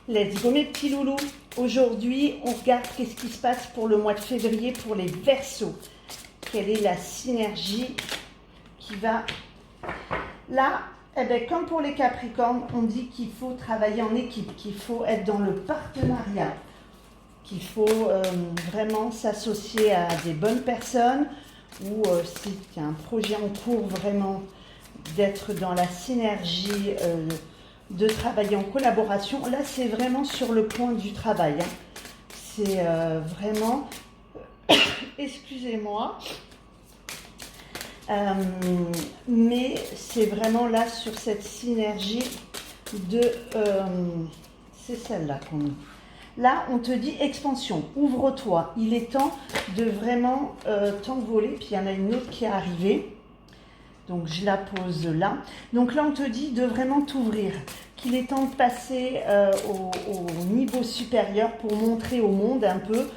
Let's go mes petits loulous. Aujourd'hui, on regarde qu'est-ce qui se passe pour le mois de février pour les Verseaux. Quelle est la synergie qui va... Là, eh bien, comme pour les Capricornes, on dit qu'il faut travailler en équipe, qu'il faut être dans le partenariat, qu'il faut vraiment s'associer à des bonnes personnes ou si tu as un projet en cours, vraiment d'être dans la synergie de travailler en collaboration. Là, c'est vraiment sur le point du travail. Hein. C'est vraiment... Excusez-moi. Mais c'est vraiment là sur cette synergie de... c'est celle-là qu'on dit. Là, on te dit expansion, ouvre-toi. Il est temps de vraiment t'envoler. Puis il y en a une autre qui est arrivée. Donc, je la pose là. Donc là, on te dit de vraiment t'ouvrir, qu'il est temps de passer au niveau supérieur pour montrer au monde un peu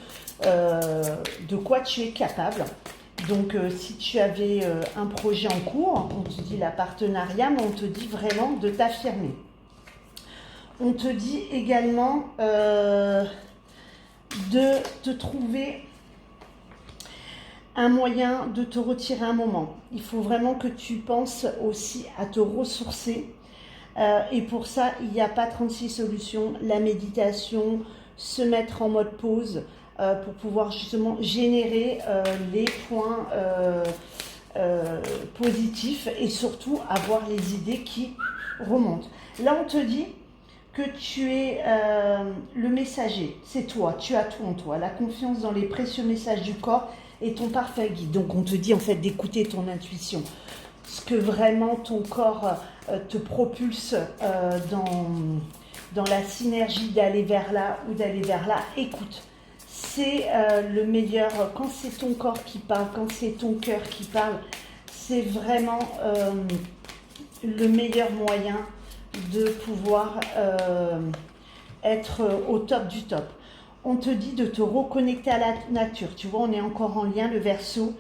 de quoi tu es capable. Donc, si tu avais un projet en cours, on te dit la partenariat, mais on te dit vraiment de t'affirmer. On te dit également de te trouver un moyen de te retirer un moment. Il faut vraiment que tu penses aussi à te ressourcer. Et pour ça, il n'y a pas 36 solutions. La méditation, se mettre en mode pause pour pouvoir justement générer les points positifs et surtout avoir les idées qui remontent. Là, on te dit que tu es le messager. C'est toi, tu as tout en toi. La confiance dans les précieux messages du corps et ton parfait guide. Donc on te dit en fait d'écouter ton intuition, ce que vraiment ton corps te propulse dans la synergie d'aller vers là ou d'aller vers là. Écoute, c'est le meilleur, quand c'est ton corps qui parle, quand c'est ton cœur qui parle, c'est vraiment le meilleur moyen de pouvoir être au top du top. On te dit de te reconnecter à la nature. Tu vois, on est encore en lien, le Verseau,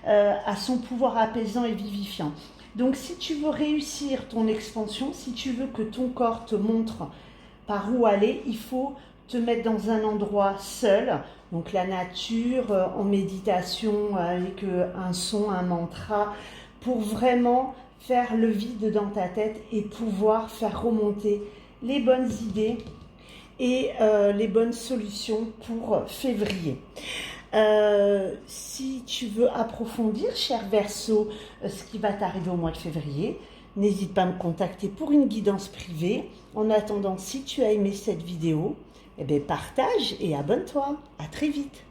à son pouvoir apaisant et vivifiant. Donc, si tu veux réussir ton expansion, si tu veux que ton corps te montre par où aller, il faut te mettre dans un endroit seul. Donc, la nature, en méditation, avec un son, un mantra, pour vraiment faire le vide dans ta tête et pouvoir faire remonter les bonnes idées et les bonnes solutions pour février. Si tu veux approfondir, cher Verseau, ce qui va t'arriver au mois de février, n'hésite pas à me contacter pour une guidance privée. En attendant, si tu as aimé cette vidéo, eh bien, partage et abonne-toi. À très vite.